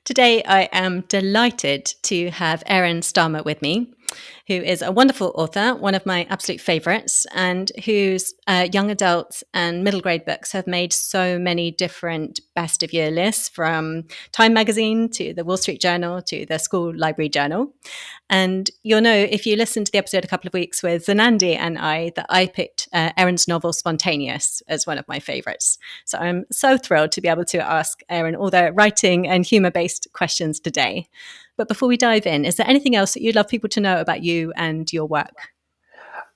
Today, I am delighted to have Aaron Starmer with me, who is a wonderful author, one of my absolute favorites, and whose young adult and middle grade books have made so many different best of year lists, from Time magazine to the Wall Street Journal to the school library journal. And you'll know if you listened to the episode a couple of weeks with Zanandi and I that I picked Aaron's novel Spontaneous as one of my favorites. So I'm so thrilled to be able to ask Aaron all the writing and humor-based questions today. But before we dive in, is there anything else that you'd love people to know about you and your work?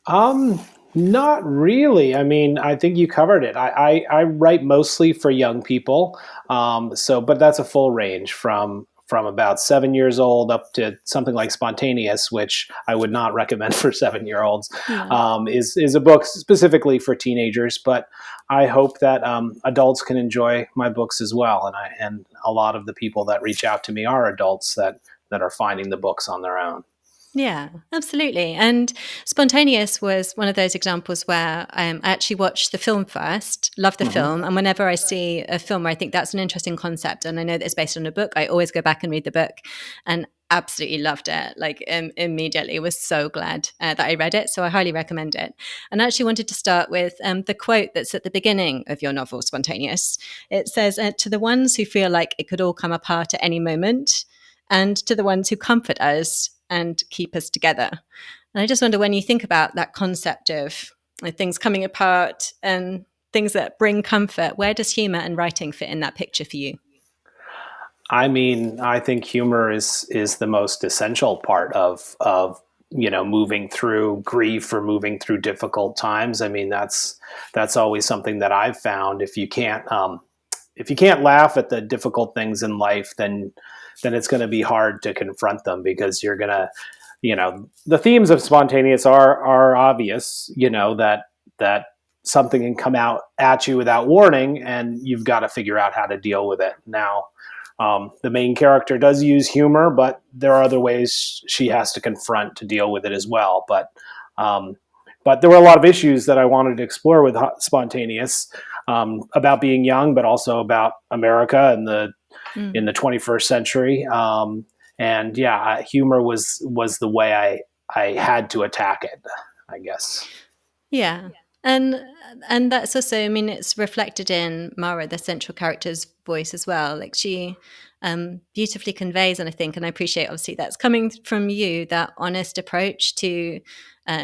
Um, Not really. I mean, I think you covered it. I write mostly for young people. But that's a full range from about 7 years old up to something like Spontaneous, which I would not recommend for 7-year-olds. No. Is a book specifically for teenagers, but I hope that adults can enjoy my books as well. And a lot of the people that reach out to me are adults that are finding the books on their own. Yeah, absolutely. And Spontaneous was one of those examples where I actually watched the film first, loved the hmm film. And whenever I see a film where I think that's an interesting concept and I know that it's based on a book, I always go back and read the book and absolutely loved it. Like immediately was so glad that I read it. So I highly recommend it. And I actually wanted to start with the quote that's at the beginning of your novel, Spontaneous. It says, to the ones who feel like it could all come apart at any moment, and to the ones who comfort us and keep us together. And I just wonder, when you think about that concept of things coming apart and things that bring comfort, where does humor and writing fit in that picture for you? I mean, I think humor is the most essential part of moving through grief or moving through difficult times. I mean, that's always something that I've found. If you can't laugh at the difficult things in life, then it's going to be hard to confront them, because you're gonna, the themes of Spontaneous are obvious. That something can come out at you without warning, and you've got to figure out how to deal with it. Now, the main character does use humor, but there are other ways she has to confront to deal with it as well. But there were a lot of issues that I wanted to explore with Spontaneous, about being young, but also about America and in the 21st century. And yeah, humor was the way I had to attack it, I guess. Yeah. And and that's also, I mean, it's reflected in Mara, the central character's voice as well. Like she beautifully conveys, and I think, and I appreciate obviously that's coming from you, that honest approach to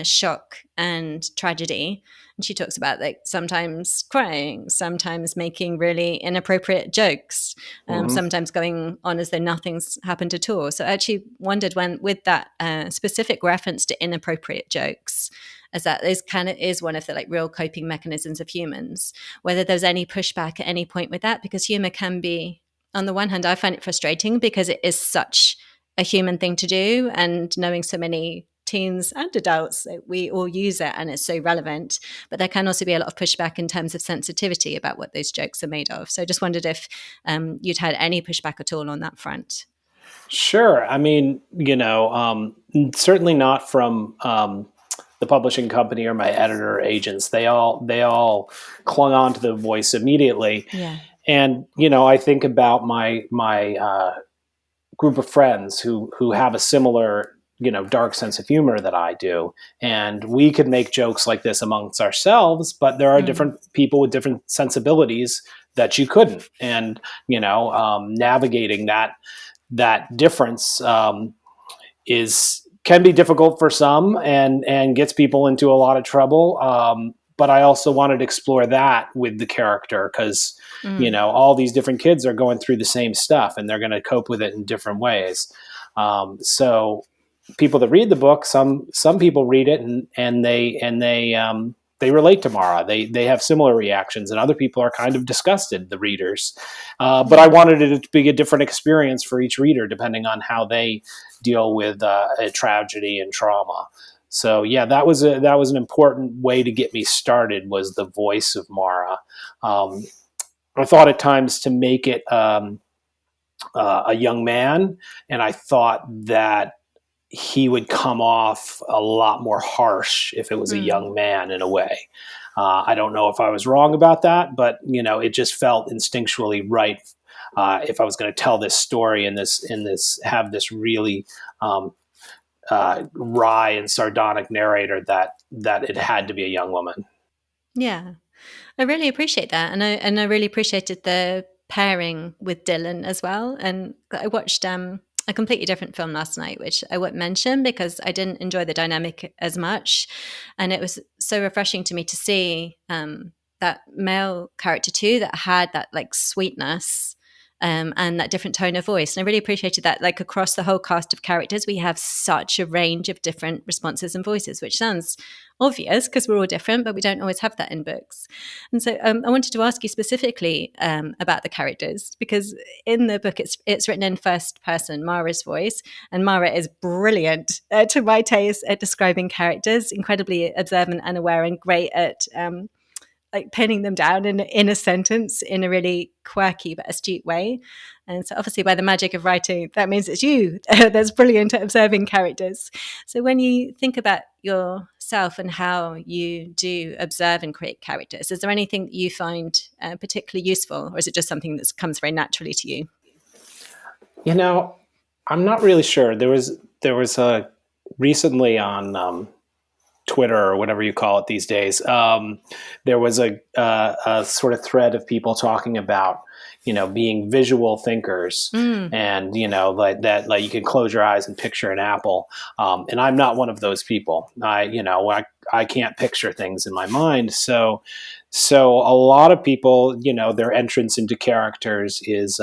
shock and tragedy. And she talks about like sometimes crying, sometimes making really inappropriate jokes, hmm sometimes going on as though nothing's happened at all. So I actually wondered, when with that specific reference to inappropriate jokes, as that is one of the like real coping mechanisms of humans, whether there's any pushback at any point with that, because humor can be, on the one hand, I find it frustrating because it is such a human thing to do, and knowing so many teens and adults, we all use it and it's so relevant, but there can also be a lot of pushback in terms of sensitivity about what those jokes are made of. So I just wondered if you'd had any pushback at all on that front. Sure. I mean, certainly not from the publishing company or my editor or agents. They all clung on to the voice immediately. Yeah. And I think about my group of friends who have a similar dark sense of humor that I do, and we could make jokes like this amongst ourselves, but there are Mm. different people with different sensibilities that you couldn't. And navigating that difference is can be difficult for some, and gets people into a lot of trouble. But I also wanted to explore that with the character, because Mm. all these different kids are going through the same stuff, and they're going to cope with it in different ways. So people that read the book, some people read it, and they relate to Mara. They have similar reactions, and other people are kind of disgusted, the readers. But I Yeah. wanted it to be a different experience for each reader, depending on how they deal with a tragedy and trauma. So yeah, that was an important way to get me started, was the voice of Mara. Um, I thought at times to make it a young man, and I thought that he would come off a lot more harsh if it was a Mm. young man, in a way. I don't know if I was wrong about that, but it just felt instinctually right if I was going to tell this story in this have this really wry and sardonic narrator, that it had to be a young woman. Yeah. I really appreciate that, and I really appreciated the pairing with Dylan as well. And I watched a completely different film last night, which I won't mention because I didn't enjoy the dynamic as much, and it was so refreshing to me to see that male character too that had that like sweetness. And that different tone of voice. And I really appreciated that, like across the whole cast of characters, we have such a range of different responses and voices, which sounds obvious because we're all different, but we don't always have that in books. And so I wanted to ask you specifically about the characters, because in the book it's written in first person, Mara's voice, and Mara is brilliant to my taste at describing characters, incredibly observant and aware, and great at like pinning them down in a sentence in a really quirky but astute way. And so obviously by the magic of writing, that means it's you that's brilliant at observing characters. So when you think about yourself and how you do observe and create characters, is there anything that you find particularly useful, or is it just something that comes very naturally to you? You know, I'm not really sure. There was a recently on Twitter or whatever you call it these days. There was a sort of thread of people talking about, being visual thinkers, Mm, and like that, like you can close your eyes and picture an apple. And I'm not one of those people. I can't picture things in my mind. So a lot of people, their entrance into characters is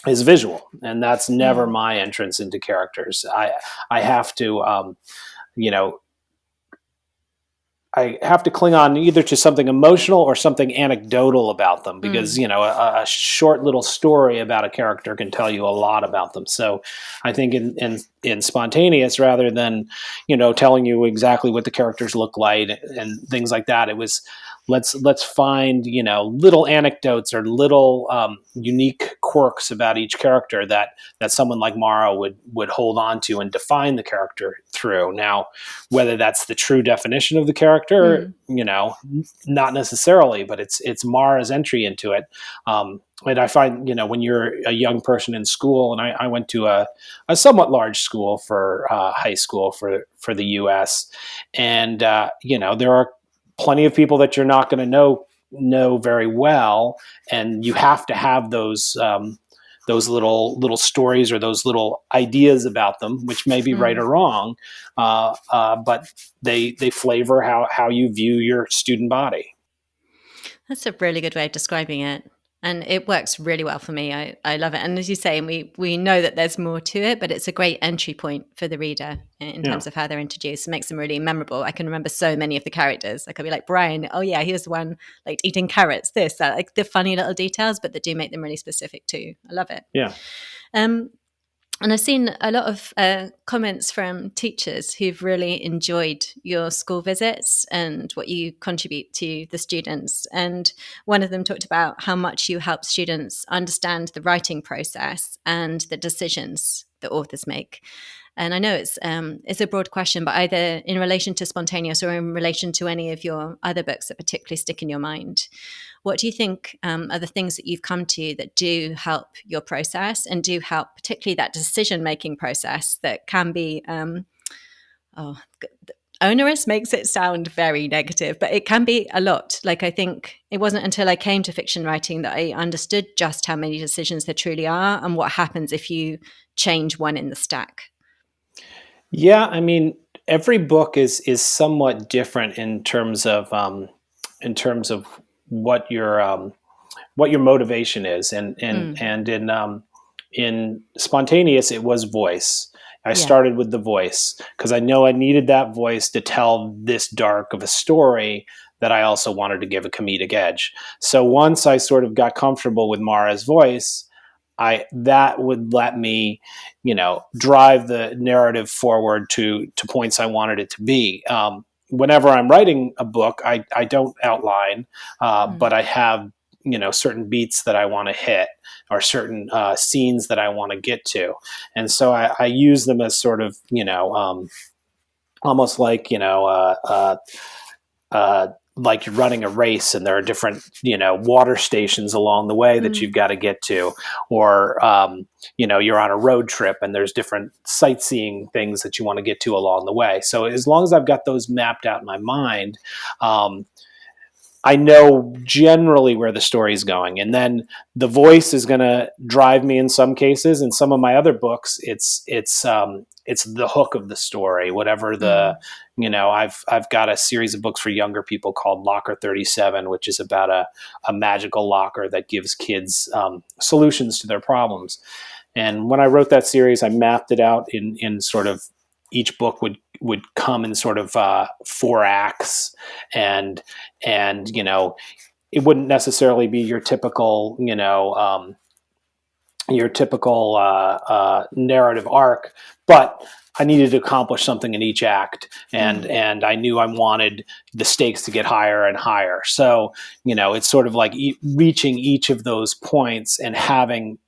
visual, and that's never mm, my entrance into characters. I have to, you know I have to cling on either to something emotional or something anecdotal about them, because mm, a short little story about a character can tell you a lot about them. So I think in spontaneous, rather than telling you exactly what the characters look like and things like that, it was, let's find little anecdotes or little unique quirks about each character that someone like Mara would hold on to and define the character through. Now, whether that's the true definition of the character, mm, not necessarily, but it's Mara's entry into it. And I find, when you're a young person in school, and I went to a somewhat large school for high school for the U.S., and there are plenty of people that you're not going to know very well, and you have to have those little stories or those little ideas about them, which may be right mm. or wrong, but they flavor how you view your student body. That's a really good way of describing it. And it works really well for me. I love it. And as you say, we know that there's more to it, but it's a great entry point for the reader in Yeah, terms of how they're introduced. It makes them really memorable. I can remember so many of the characters. I could be like, Brian, oh yeah, he was the one like eating carrots, this, that, like the funny little details, but that do make them really specific too. I love it. yeah. Um, and I've seen a lot of comments from teachers who've really enjoyed your school visits and what you contribute to the students. And one of them talked about how much you help students understand the writing process and the decisions that authors make. And I know it's a broad question, but either in relation to spontaneous or in relation to any of your other books that particularly stick in your mind, what do you think are the things that you've come to that do help your process and do help, particularly that decision making process that can be oh, onerous makes it sound very negative, but it can be a lot. Like, I think it wasn't until I came to fiction writing that I understood just how many decisions there truly are and what happens if you change one in the stack. Yeah, I mean, every book is somewhat different in terms of what your motivation is, Mm, and in spontaneous, it was voice. I yeah. started with the voice because I know I needed that voice to tell this dark of a story that I also wanted to give a comedic edge. So once I sort of got comfortable with Mara's voice, I that would let me, drive the narrative forward to points I wanted it to be. Whenever I'm writing a book, I don't outline, Mm, but I have certain beats that I want to hit, or certain scenes that I want to get to, and so I use them as sort of almost like like you're running a race and there are different, water stations along the way that you've Mm. got to get to, or, you're on a road trip and there's different sightseeing things that you want to get to along the way. So as long as I've got those mapped out in my mind, I know generally where the story is going, and then the voice is going to drive me in some cases. In some of my other books, it's the hook of the story, whatever Mm. I've got a series of books for younger people called Locker 37, which is about a magical locker that gives kids solutions to their problems. And when I wrote that series, I mapped it out in sort of each book would come in sort of 4 acts, and it wouldn't necessarily be your typical narrative arc, but I needed to accomplish something in each act, Mm. and I knew I wanted the stakes to get higher and higher. So it's sort of like reaching each of those points and having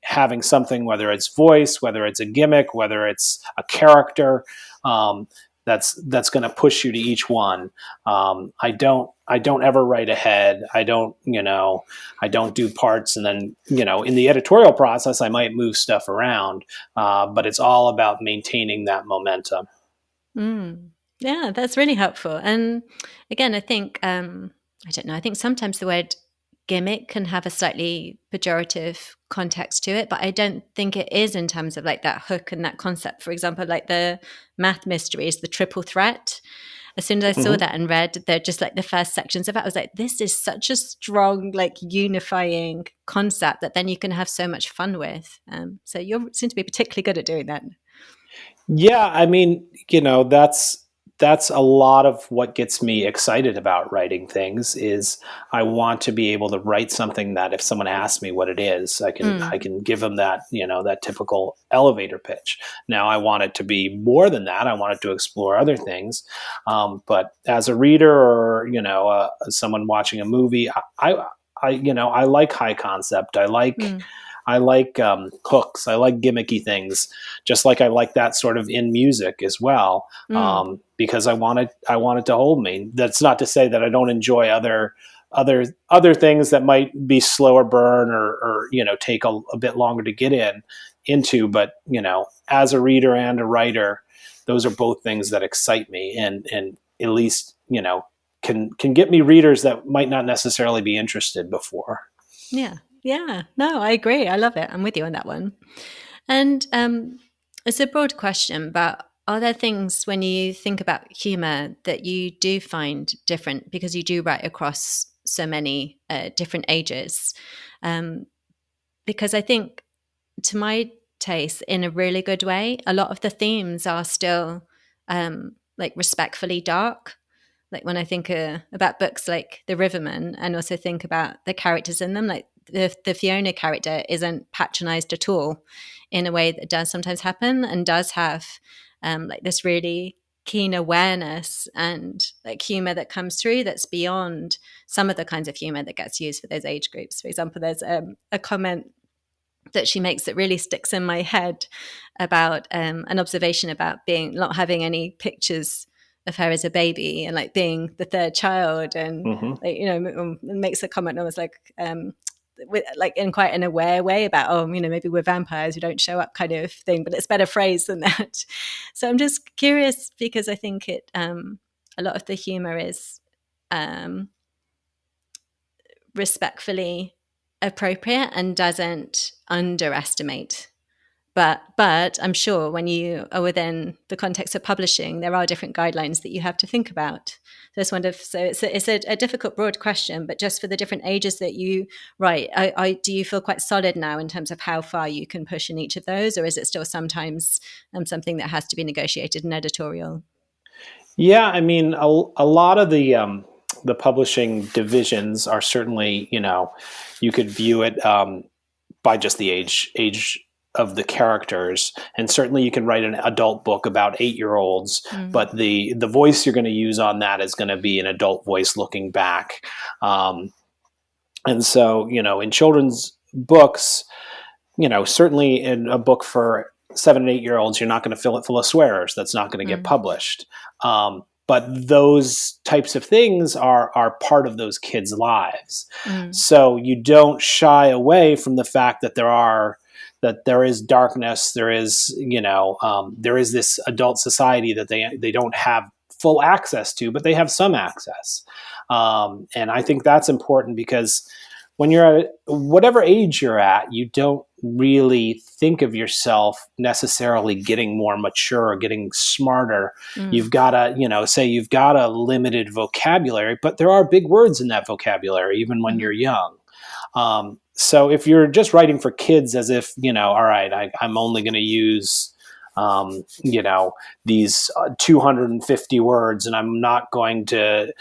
something, whether it's voice, whether it's a gimmick, whether it's a character, um, that's going to push you to each one. I don't ever write ahead. I don't do parts, and then in the editorial process I might move stuff around, but it's all about maintaining that momentum. Mm. Yeah, that's really helpful. And again, I think I don't know. I think sometimes the word gimmick can have a slightly pejorative context to it, but I don't think it is in terms of like that hook and that concept. For example, like the math mysteries, the triple threat. As soon as I saw Mm-hmm. that and read the just like the first sections of it, I was like, this is such a strong, like unifying concept that then you can have so much fun with. So you seem to be particularly good at doing that. Yeah, I mean, that's a lot of what gets me excited about writing things. Is I want to be able to write something that if someone asks me what it is, I Mm. can give them that typical elevator pitch. Now I want it to be more than that. I want it to explore other things. But as a reader, or someone watching a movie, I like high concept. Mm. I like hooks. I like gimmicky things, just like I like that sort of in music as well, Mm. because I want it to hold me. That's not to say that I don't enjoy other things that might be slower burn, or take a bit longer to get into. But as a reader and a writer, those are both things that excite me, and at least can get me readers that might not necessarily be interested before. Yeah. Yeah. No, I agree. I love it. I'm with you on that one. And it's a broad question, but are there things when you think about humor that you do find different because you do write across so many different ages? Um, because I think, to my taste, in a really good way, a lot of the themes are still like respectfully dark. Like when I think about books like The Riverman, and also think about the characters in them, like the Fiona character isn't patronized at all in a way that does sometimes happen, and does have like this really keen awareness and like humor that comes through that's beyond some of the kinds of humor that gets used for those age groups. For example, there's a comment that she makes that really sticks in my head about an observation about being not having any pictures of her as a baby, and like being the third child, and Hmm. like makes a comment almost like with, like in quite an aware way about, oh, maybe we're vampires who don't show up kind of thing, but it's better phrased than that. So I'm just curious, because I think it a lot of the humor is um respectfully appropriate and doesn't underestimate. But I'm sure when you are within the context of publishing, there are different guidelines that you have to think about. So I just wonder so it's a difficult, broad question, but just for the different ages that you write, do you feel quite solid now in terms of how far you can push in each of those, or is it still sometimes something that has to be negotiated in editorial? Yeah, I mean, a lot of the publishing divisions are certainly, you could view it by just the age of the characters, and certainly you can write an adult book about 8-year-olds, Mm. but the voice you're going to use on that is going to be an adult voice looking back, and so in children's books, certainly in a book for 7 and 8-year-olds, you're not going to fill it full of swearers. That's not going to get Mm. published. but those types of things are part of those kids' lives. Mm. So you don't shy away from the fact that there is darkness, there is there is this adult society that they don't have full access to, but they have some access. And I think that's important because when you're at whatever age you're at, you don't really think of yourself necessarily getting more mature or getting smarter. Mm. You've got to, say you've got a limited vocabulary, but there are big words in that vocabulary, even when Mm-hmm. you're young. So if you're just writing for kids as if, all right, I'm only going to use, these 250 words and I'm not going to,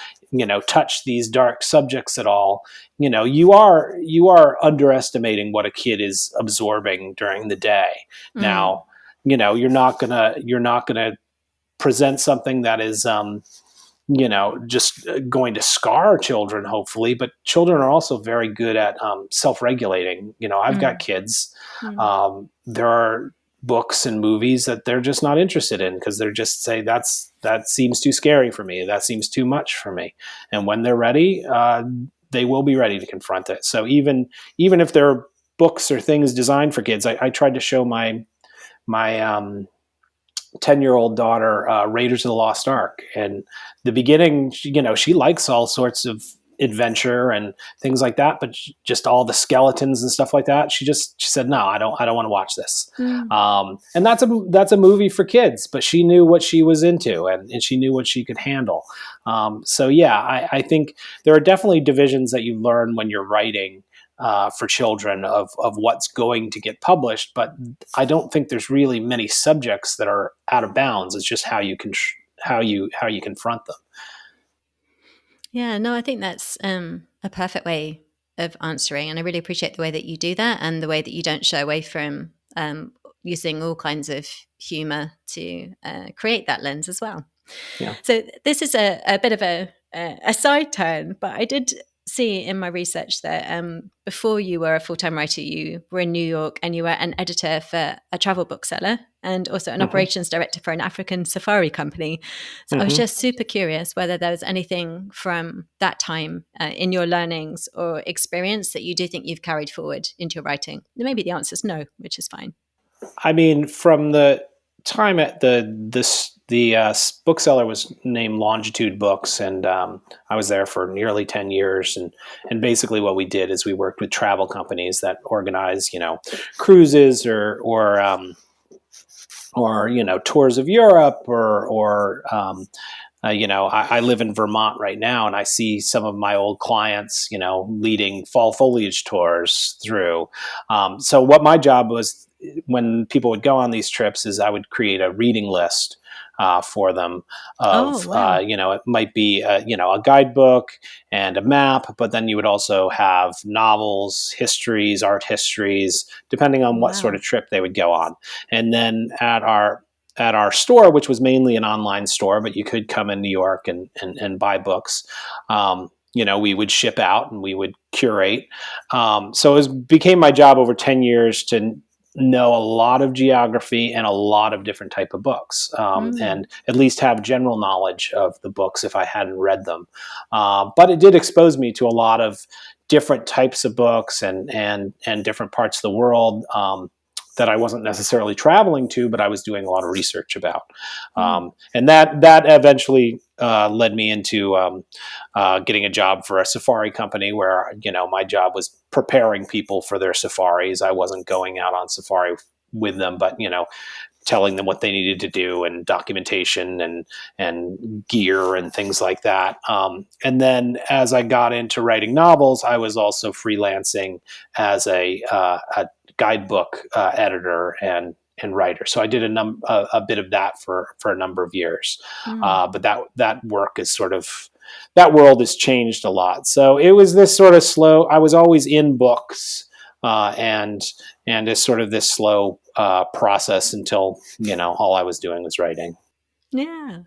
touch these dark subjects at all, you are underestimating what a kid is absorbing during the day. Mm. Now, you're not gonna present something that is just going to scar children, hopefully. But children are also very good at self-regulating. I've got Mm. kids. Mm. There are books and movies that they're just not interested in because they're just say that seems too scary for me. That seems too much for me. And when they're ready, they will be ready to confront it. So even if there are books or things designed for kids, I tried to show my 10-year-old daughter Raiders of the Lost Ark. And the beginning, she likes all sorts of adventure and things like that, but just all the skeletons and stuff like that, she said, no, I don't want to watch this. Mm. And that's a movie for kids, but she knew what she was into, and she knew what she could handle. So yeah, I think there are definitely divisions that you learn when you're writing for children of what's going to get published, but I don't think there's really many subjects that are out of bounds. It's just how you confront them. Yeah, no, I think that's a perfect way of answering. And I really appreciate the way that you do that and the way that you don't shy away from using all kinds of humor to create that lens as well. Yeah. So this is a bit of a side turn, but I did see in my research that before you were a full-time writer, you were in New York and you were an editor for a travel bookseller and also an Hmm. operations director for an African safari company. So I was Hmm. just super curious whether there was anything from that time in your learnings or experience that you do think you've carried forward into your writing. Maybe the answer is no, which is fine. I mean, from the time at the bookseller was named Longitude Books, and I was there for nearly 10 years. And basically, what we did is we worked with travel companies that organize, cruises or tours of Europe or I live in Vermont right now, and I see some of my old clients, leading fall foliage tours through. So what my job was when people would go on these trips is I would create a reading list for them Oh, of, wow. it might be, a guidebook and a map, but then you would also have novels, histories, art histories, depending on what sort Wow. of trip they would go on. And then at our store, which was mainly an online store, but you could come in New York and buy books. We would ship out and we would curate. So became my job over 10 years to know a lot of geography and a lot of different type of books, Mm. and at least have general knowledge of the books if I hadn't read them. But it did expose me to a lot of different types of books and different parts of the world. That I wasn't necessarily traveling to, but I was doing a lot of research about, Mm. and that eventually led me into getting a job for a safari company, where my job was preparing people for their safaris. I wasn't going out on safari with them, but telling them what they needed to do and documentation and gear and things like that. And then as I got into writing novels, I was also freelancing as a guidebook editor and writer. So I did a bit of that for a number of years. Mm. But that work is sort of, that world has changed a lot. So it was this sort of slow. I was always in books, and it's sort of this slow process until all I was doing was writing. Yeah.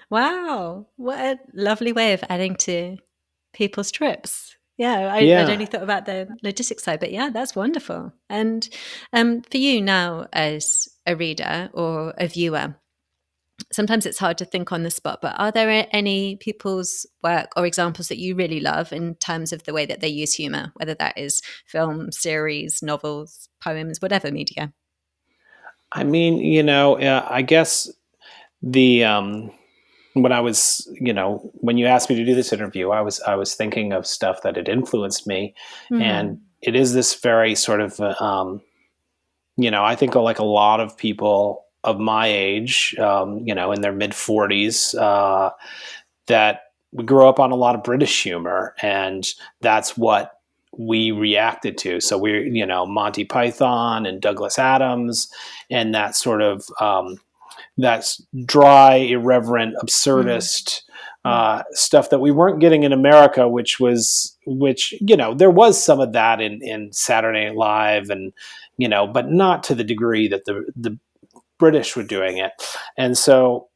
Wow. What a lovely way of adding to people's trips. Yeah, I'd Yeah. only thought about the logistics side, but yeah, that's wonderful. And for you now as a reader or a viewer, sometimes it's hard to think on the spot, but are there any people's work or examples that you really love in terms of the way that they use humor, whether that is film, series, novels, poems, whatever media? I mean, I guess the when I was, when you asked me to do this interview, I was thinking of stuff that had influenced me, and Mm. it is this very sort of, I think like a lot of people of my age, in their mid 40s, that we grew up on a lot of British humor, and that's what we reacted to. So we're, Monty Python and Douglas Adams, and that sort of that's dry, irreverent, Mm. absurdist Mm. stuff that we weren't getting in America, which there was some of that in Saturday Night Live, and but not to the degree that the British were doing it, and so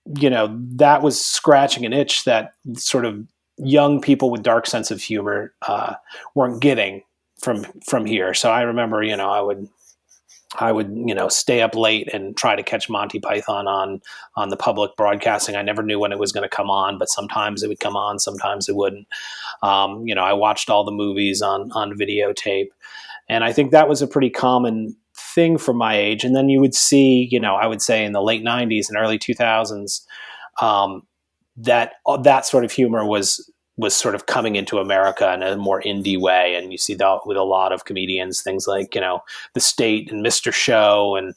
that was scratching an itch that sort of young people with dark sense of humor weren't getting from here. So I remember, I would stay up late and try to catch Monty Python on the public broadcasting. I never knew when it was going to come on, but sometimes it would come on, sometimes it wouldn't. I watched all the movies on videotape, and I think that was a pretty common thing for my age. And then you would see, I would say in the late '90s and early 2000s, um, that sort of humor was sort of coming into America in a more indie way. And you see that with a lot of comedians, things like, The State and Mr. Show, and,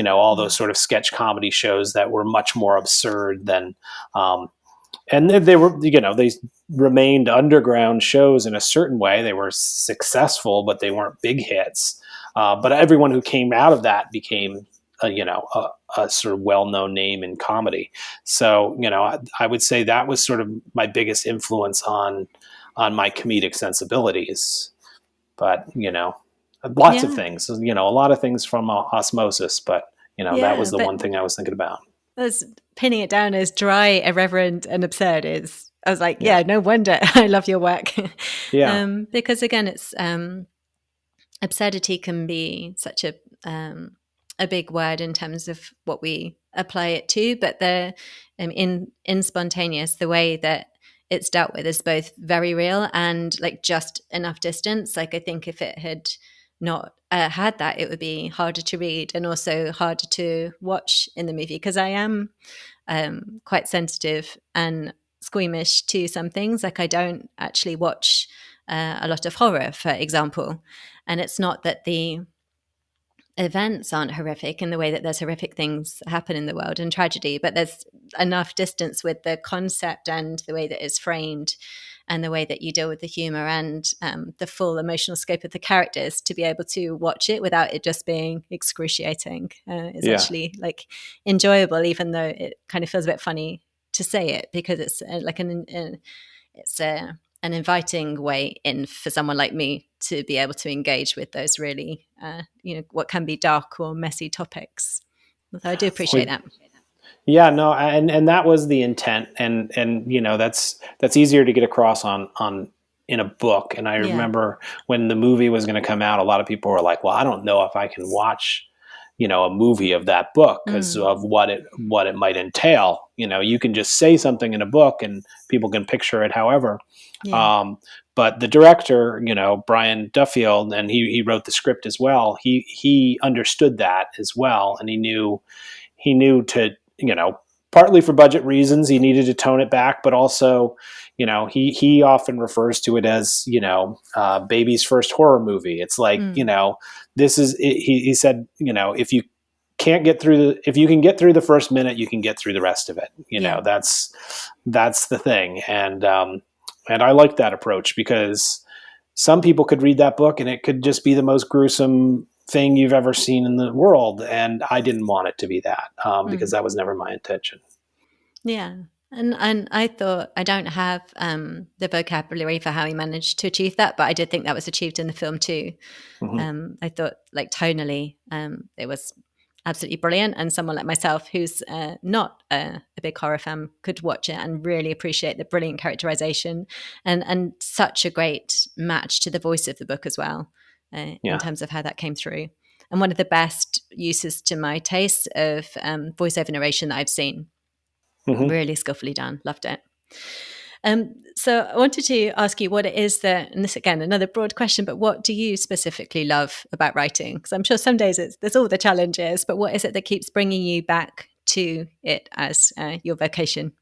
all those Mm. sort of sketch comedy shows that were much more absurd than, and they were, they remained underground shows in a certain way. They were successful, but they weren't big hits. But everyone who came out of that became, a sort of well-known name in comedy. So, I would say that was sort of my biggest influence on my comedic sensibilities. But, lots of Yeah. things, a lot of things from osmosis. But, that was Yeah. the But one thing I was thinking about. as pinning it down as dry, irreverent, and absurd is, I was like, Yeah. yeah, no wonder I love your work. Yeah. Because again, it's absurdity can be such a big word in terms of what we apply it to, but the in spontaneous, the way that it's dealt with is both very real and like just enough distance. Like I think if it had not had that, it would be harder to read and also harder to watch in the movie, because I am quite sensitive and squeamish to some things. Like I don't actually watch a lot of horror, for example. And it's not that the events aren't horrific in the way that there's horrific things happen in the world and tragedy, but there's enough distance with the concept and the way that it's framed and the way that you deal with the humor and the full emotional scope of the characters to be able to watch it without it just being excruciating is Yeah. actually like enjoyable, even though it kind of feels a bit funny to say it, because it's like it's an inviting way in for someone like me to be able to engage with those really, what can be dark or messy topics. So I do appreciate Well, that. yeah, no, and that was the intent, and that's easier to get across on in a book. And I Yeah. remember when the movie was going to come out, a lot of people were like, "Well, I don't know if I can watch, a movie of that book because Mm. of what it might entail." You can just say something in a book, and people can picture it however. Yeah. Um, but the director, Brian Duffield, and he wrote the script as well. He understood that as well, and he knew to, partly for budget reasons, he needed to tone it back, but also, he often refers to it as, baby's first horror movie. It's like, Mm. this is, he said, if you can get through the first minute, you can get through the rest of it. Yeah. That's the thing. And I like that approach, because some people could read that book and it could just be the most gruesome thing you've ever seen in the world. And I didn't want it to be that, because Mm. that was never my intention. Yeah. And I thought I don't have the vocabulary for how he managed to achieve that, but I did think that was achieved in the film too. Hmm. I thought like tonally, it was absolutely brilliant. And someone like myself, who's not a big horror fan, could watch it and really appreciate the brilliant characterization and such a great match to the voice of the book as well, in Yeah. terms of how that came through. and one of the best uses to my taste of voiceover narration that I've seen. Mm-hmm. Really skillfully done. Loved it. So I wanted to ask you what it is that, and this again, another broad question, but what do you specifically love about writing? Because I'm sure some days there's all the challenges, but what is it that keeps bringing you back to it as your vocation?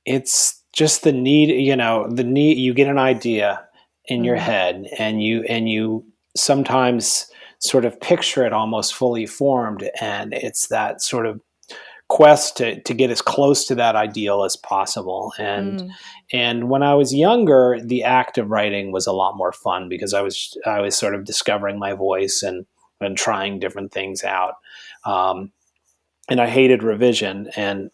It's just the need, the need. You get an idea in your Mm, head, and you sometimes sort of picture it almost fully formed, and it's that sort of quest to get as close to that ideal as possible. mm, And when I was younger, the act of writing was a lot more fun because I was sort of discovering my voice and trying different things out. Um, and I hated revision. And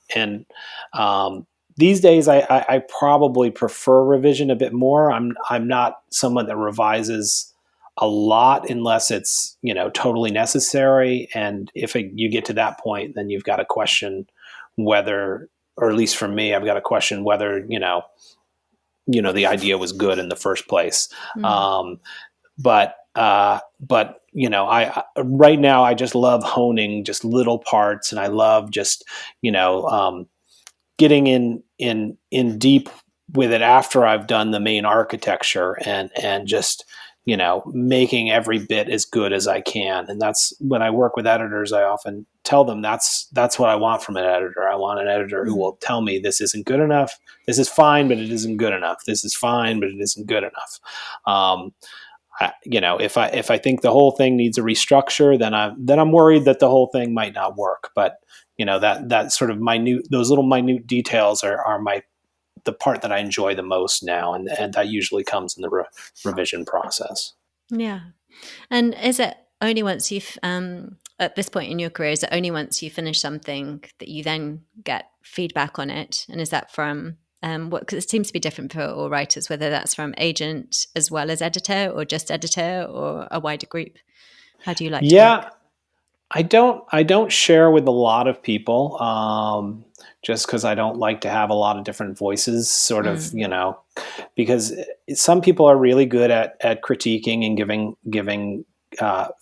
these days, I probably prefer revision a bit more. I'm not someone that revises a lot unless it's totally necessary. And if you get to that point, then you've got to question whether, or at least for me, I've got to question whether the idea was good in the first place. mm, But I right now I just love honing just little parts, and I love just getting in deep with it after I've done the main architecture, and just making every bit as good as I can. And that's when I work with editors, I often tell them that's what I want from an editor. I want an editor who mm. will tell me this isn't good enough, this is fine but it isn't good enough, this is fine but it isn't good enough. If I think the whole thing needs a restructure, then I'm worried that the whole thing might not work. But that sort of those little minute details are the part that I enjoy the most now, and that usually comes in the revision process. Yeah. And is it only once you've, at this point in your career, is it only once you finish something that you then get feedback on it? And is that from what? Because it seems to be different for all writers, whether that's from agent as well as editor, or just editor, or a wider group. How do you like to work? Yeah, I don't share with a lot of people, just because I don't like to have a lot of different voices, sort of, Mm, because some people are really good at critiquing and giving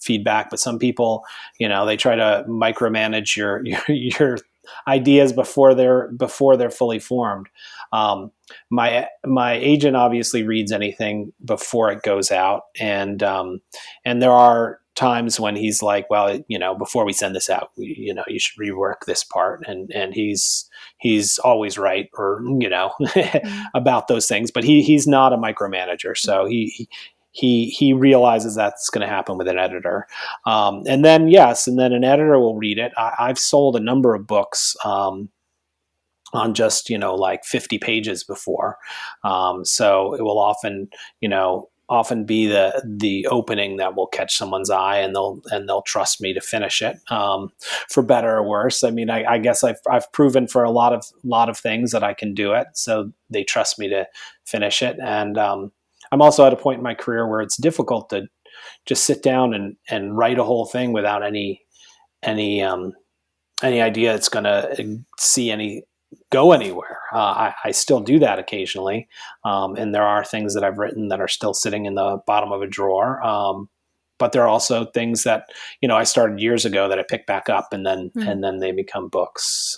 feedback, but some people, they try to micromanage your ideas before they're fully formed. Um, my agent obviously reads anything before it goes out, and there are times when he's like, well, before we send this out, you should rework this part, and he's always right, or mm, about those things, but he's not a micromanager, so he realizes that's going to happen with an editor. And then an editor will read it. I've sold a number of books, on just like 50 pages before. So it will often be the opening that will catch someone's eye, and they'll trust me to finish it, for better or worse. I mean, I guess I've proven for a lot of things that I can do it, so they trust me to finish it. And I'm also at a point in my career where it's difficult to just sit down and write a whole thing without any any idea it's going to see any go anywhere. I still do that occasionally, and there are things that I've written that are still sitting in the bottom of a drawer. But there are also things that I started years ago that I pick back up, and then mm. they become books.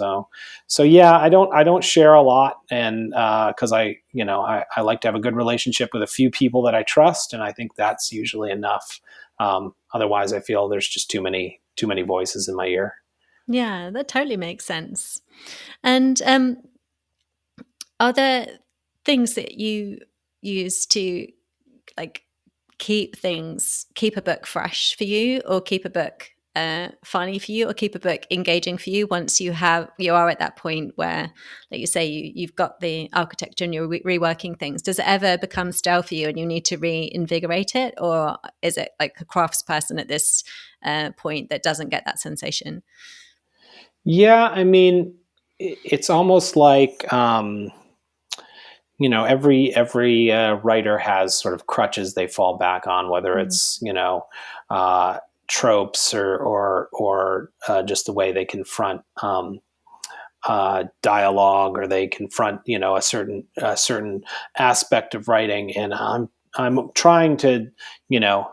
So yeah, I don't share a lot, and because I like to have a good relationship with a few people that I trust, and I think that's usually enough. Otherwise, I feel there's just too many voices in my ear. Yeah, that totally makes sense. And are there things that you use to like keep a book fresh for you, or keep a book funny for you, or keep a book engaging for you once you are at that point where, like you say, you've got the architecture and you're reworking things? Does it ever become stale for you and you need to reinvigorate it, or is it like a craftsperson at this point that doesn't get that sensation? Yeah, I mean, it's almost like, every writer has sort of crutches they fall back on, whether Mm, it's uh, tropes, or just the way they confront dialogue, or they confront a certain aspect of writing. And I'm trying to, you know,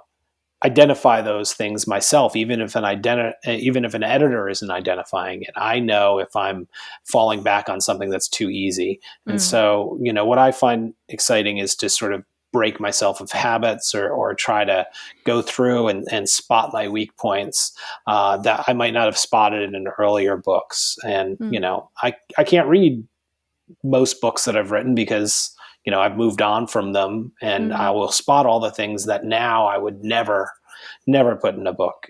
identify those things myself, even if an editor isn't identifying it. I know if I'm falling back on something that's too easy. And Mm, so, what I find exciting is to sort of break myself of habits, or try to go through and spot my weak points that I might not have spotted in earlier books. And, mm, I can't read most books that I've written because I've moved on from them, and I mm, will spot all the things that now I would never put in a book.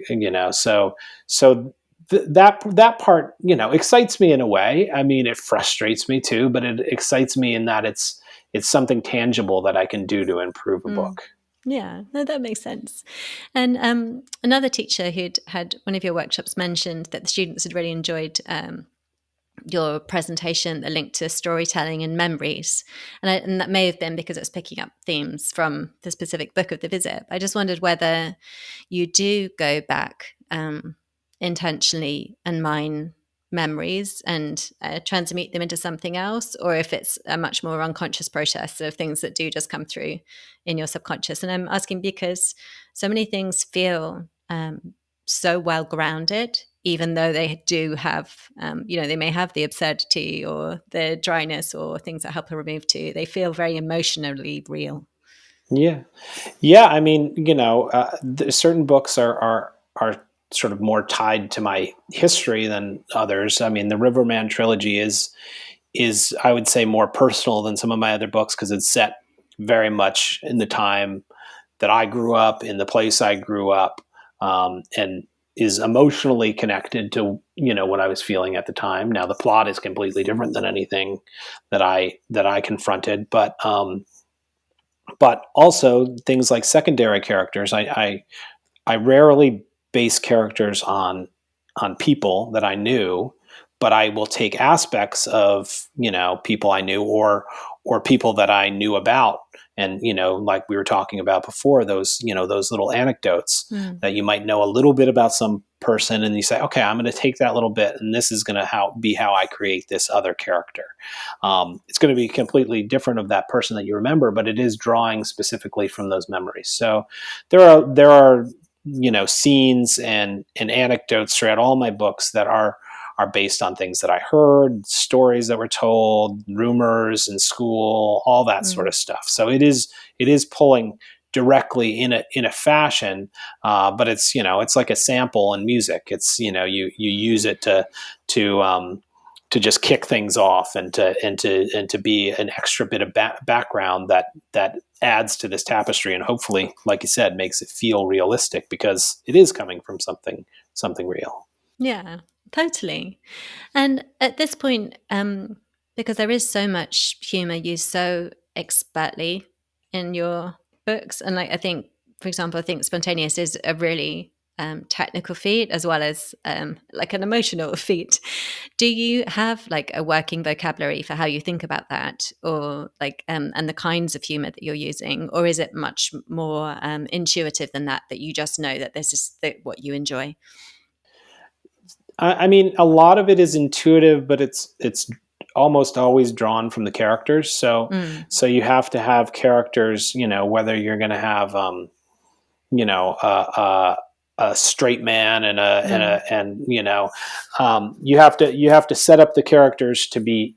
That part excites me in a way. I mean, it frustrates me too, but it excites me in that it's something tangible that I can do to improve a mm. book. Yeah, no, that makes sense. And another teacher who'd had one of your workshops mentioned that the students had really enjoyed your presentation, the link to storytelling and memories. And that may have been because it's picking up themes from the specific book of the visit. I just wondered whether you do go back intentionally and mine memories and transmute them into something else, or if it's a much more unconscious process of things that do just come through in your subconscious. And I'm asking because so many things feel so well grounded, even though they do have, they may have the absurdity or the dryness or things that help her remove too. They feel very emotionally real. Yeah. Yeah, I mean, certain books are sort of more tied to my history than others. I mean, the Riverman trilogy is I would say more personal than some of my other books because it's set very much in the time that I grew up, in the place I grew up, and is emotionally connected to what I was feeling at the time. Now the plot is completely different than anything that I confronted, but also things like secondary characters. I rarely base characters on people that I knew, but I will take aspects of people I knew, or people that I knew about, and like we were talking about before, those little anecdotes Mm, that you might know a little bit about some person, and you say, okay, I'm going to take that little bit, and this is going to be how I create this other character. It's going to be completely different of that person that you remember, but it is drawing specifically from those memories. So there are scenes and anecdotes throughout all my books that are based on things that I heard, stories that were told, rumors in school, all that sort mm, of stuff. So it is pulling directly in a fashion, but it's like a sample in music. It's you use it to just kick things off, and to be an extra bit of background that adds to this tapestry, and hopefully, like you said, makes it feel realistic because it is coming from something real. yeah, totally. And at this point, because there is so much humor used so expertly in your books, and like I think, for example, I think spontaneous is a really technical feat as well as like an emotional feat. Do you have like a working vocabulary for how you think about that, or like and the kinds of humor that you're using, or is it much more intuitive than that? That you just know that this is what you enjoy. I mean, a lot of it is intuitive, but it's almost always drawn from the characters. So Mm, so you have to have characters, whether you're going to have you know a, a straight man mm, you have to set up the characters to be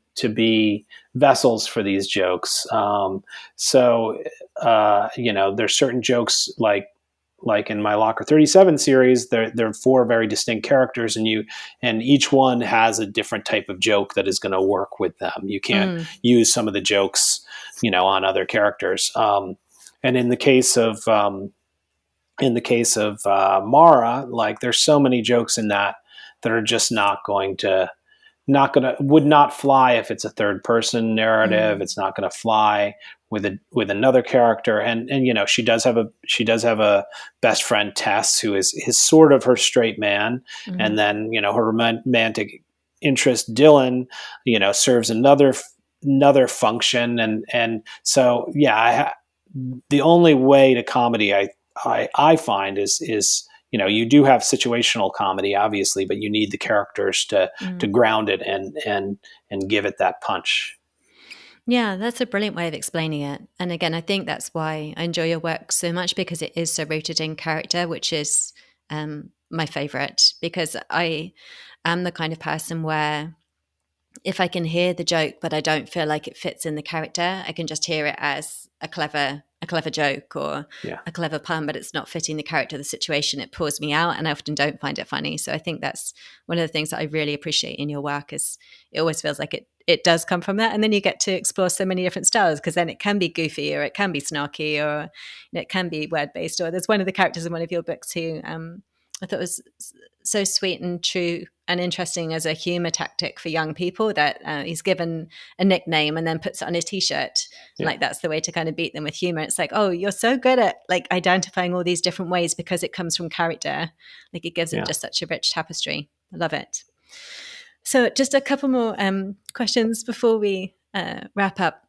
vessels for these jokes. There's certain jokes like in my Locker 37 series, there are four very distinct characters, and each one has a different type of joke that is going to work with them. You can't mm, use some of the jokes on other characters. And in the case of Mara, like there's so many jokes in that are just not going to would not fly if it's a third person narrative. mm, It's not going to fly with another character. And she does have a best friend, Tess, who is sort of her straight man, and mm. then her romantic interest, Dylan, serves another function. And so yeah, the only way to comedy I find is you do have situational comedy, obviously, but you need the characters to Mm. ground it and give it that punch. Yeah, that's a brilliant way of explaining it. And again, I think that's why I enjoy your work so much, because it is so rooted in character, which is my favorite. Because I am the kind of person where if I can hear the joke, but I don't feel like it fits in the character, I can just hear it as a clever joke or Yeah. a clever pun, but it's not fitting the character, the situation. It pulls me out, and I often don't find it funny. So I think that's one of the things that I really appreciate in your work is it always feels like it does come from that, and then you get to explore so many different styles, because then it can be goofy or it can be snarky or it can be word based. Or there's one of the characters in one of your books who I thought was so sweet and true and interesting as a humor tactic for young people, that he's given a nickname and then puts it on his t-shirt, and Yeah. like that's the way to kind of beat them with humor. It's like, oh, you're so good at like identifying all these different ways because it comes from character. Like it gives it Yeah. just such a rich tapestry. I love it. So just a couple more questions before we wrap up.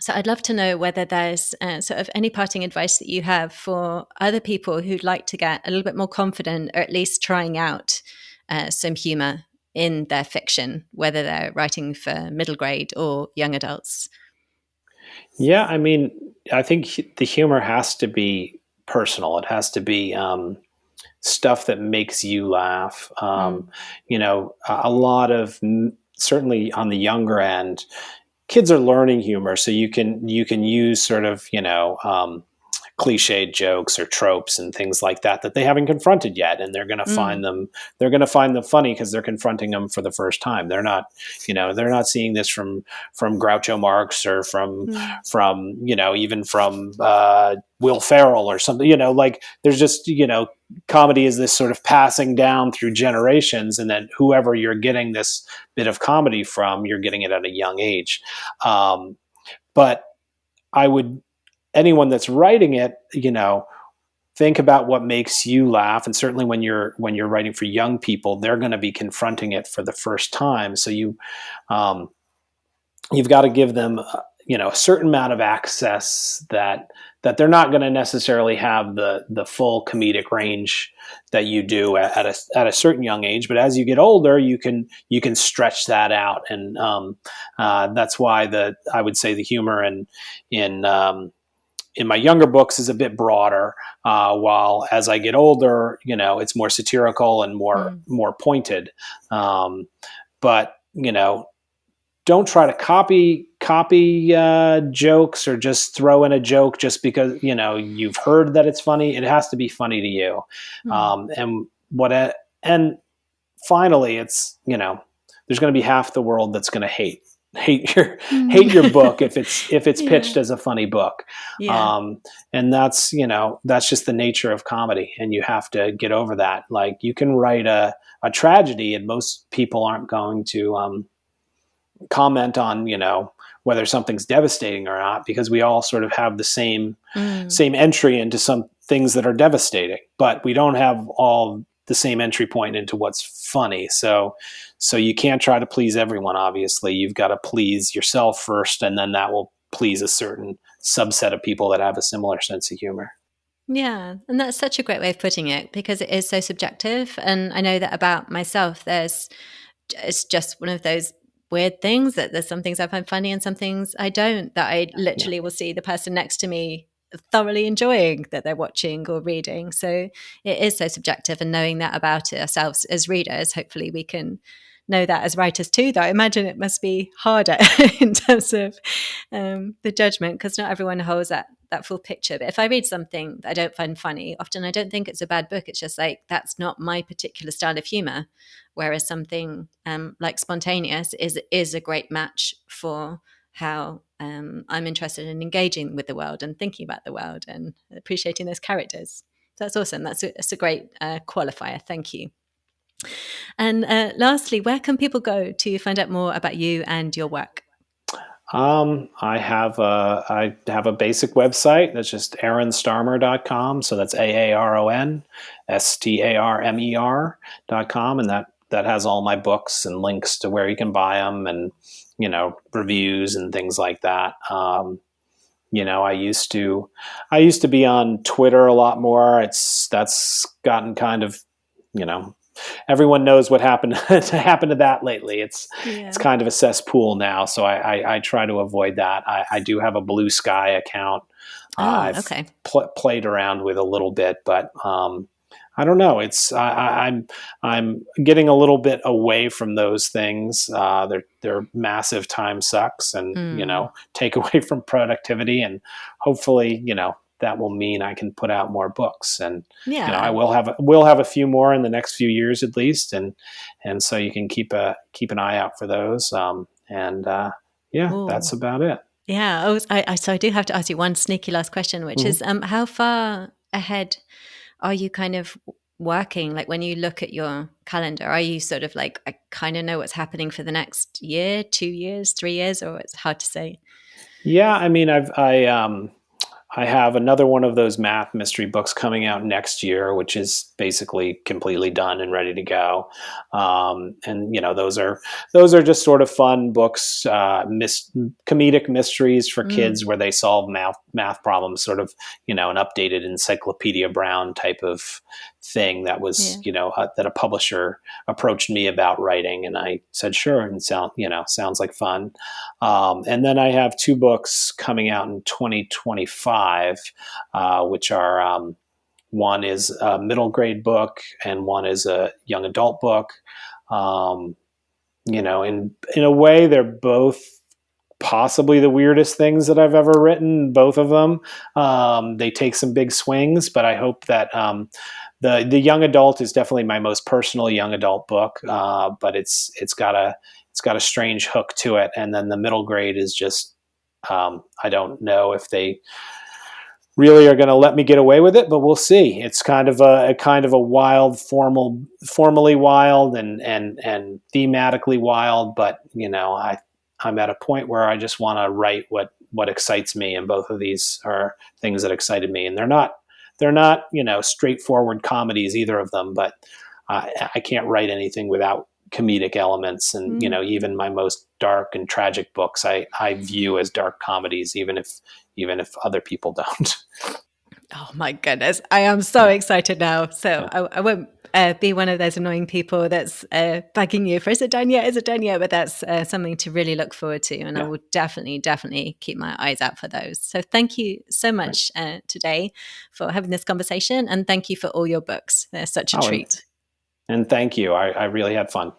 So I'd love to know whether there's sort of any parting advice that you have for other people who'd like to get a little bit more confident, or at least trying out some humor in their fiction, whether they're writing for middle grade or young adults. Yeah, I mean, I think the humor has to be personal. It has to be stuff that makes you laugh. Mm, A lot of, certainly on the younger end, kids are learning humor, so you can use sort of cliched jokes or tropes and things like that they haven't confronted yet, and mm, they're going to find them funny because they're confronting them for the first time. They're not seeing this from Groucho Marx or mm, even from Will Ferrell or something. Like there's just comedy is this sort of passing down through generations, and then whoever you're getting this bit of comedy from, you're getting it at a young age. But I would anyone that's writing it, think about what makes you laugh. And certainly when you're writing for young people, they're going to be confronting it for the first time. So um, you've got to give them a certain amount of access that they're not going to necessarily have the full comedic range that you do at a certain young age. But as you get older, you can stretch that out. And that's why I would say the humor in my younger books is a bit broader, while as I get older, it's more satirical and more mm, more pointed. But don't try to copy jokes, or just throw in a joke just because you've heard that it's funny. It has to be funny to you. mm, And and finally, it's there's going to be half the world that's going to hate your hate your mm. book if it's Yeah, pitched as a funny book. yeah. um, and that's just the nature of comedy, and you have to get over that. Like you can write a tragedy, and most people aren't going to comment on whether something's devastating or not, because we all sort of have the Mm. same entry into some things that are devastating, but we don't have all the same entry point into what's funny. So you can't try to please everyone. Obviously, you've got to please yourself first, and then that will please a certain subset of people that have a similar sense of humor. Yeah, and that's such a great way of putting it, because it is so subjective. And I know that about myself. It's just one of those weird things that there's some things I find funny and some things I don't, that I Yeah. literally will see the person next to me thoroughly enjoying that they're watching or reading. So it is so subjective, and knowing that about ourselves as readers, hopefully we can know that as writers too, though I imagine it must be harder in terms of the judgment, because not everyone holds that full picture. But if I read something that I don't find funny, often I don't think it's a bad book. It's just like that's not my particular style of humor. Whereas something like spontaneous is a great match for how I'm interested in engaging with the world and thinking about the world and appreciating those characters. So that's awesome. That's a great qualifier. Thank you. And lastly, where can people go to find out more about you and your work? I have a basic website that's just aaronstarmer.com. So that's AARONSTARMER.com. And that has all my books and links to where you can buy them, and, reviews and things like that. I used to be on Twitter a lot more. That's gotten kind of, you know, everyone knows what happened to happen to that lately. It's Yeah. kind of a cesspool now, so I try to avoid that. I do have a Blue Sky account. Oh, I've okay. played around with a little bit, but I don't know. I'm getting a little bit away from those things. They're massive time sucks, and Mm. take away from productivity. And hopefully, that will mean I can put out more books, and I Yeah. will have a few more in the next few years at least, and so you can keep an eye out for those. And yeah, that's Oh, about it. yeah. So I do have to ask you one sneaky last question, which Mhm. is, how far ahead are you kind of working? Like when you look at your calendar, are you sort of like, I kind of know what's happening for the next year, 2 years, 3 years, or it's hard to say? Yeah, I mean, I have another one of those math mystery books coming out next year, which is basically completely done and ready to go. And those are just sort of fun books, comedic mysteries for Mm, kids where they solve math problems, sort of an updated Encyclopedia Brown type of thing. That was yeah. that a publisher approached me about writing, and I said sure, and sounds like fun. And then I have two books coming out in 2025, which are one is a middle grade book and one is a young adult book. Um, in a way, they're both possibly the weirdest things that I've ever written. Both of them, they take some big swings, but I hope that the young adult is definitely my most personal young adult book. But it's got a strange hook to it, and then the middle grade is just I don't know if they really are going to let me get away with it, but we'll see. It's kind of a wild, formally wild, and thematically wild. But I'm at a point where I just want to write what excites me, and both of these are things that excited me, and they're not straightforward comedies, either of them. But I can't write anything without comedic elements, and Mm. even my most dark and tragic books I view as dark comedies, even if other people don't. Oh my goodness. I am so Yeah, excited now. So yeah. I won't be one of those annoying people that's bugging you for, is it done yet? Is it done yet? But that's something to really look forward to. And I Yeah. will definitely, definitely keep my eyes out for those. So thank you so Right. much today for having this conversation. And thank you for all your books. They're such a Oh, and treat. and thank you. I really had fun.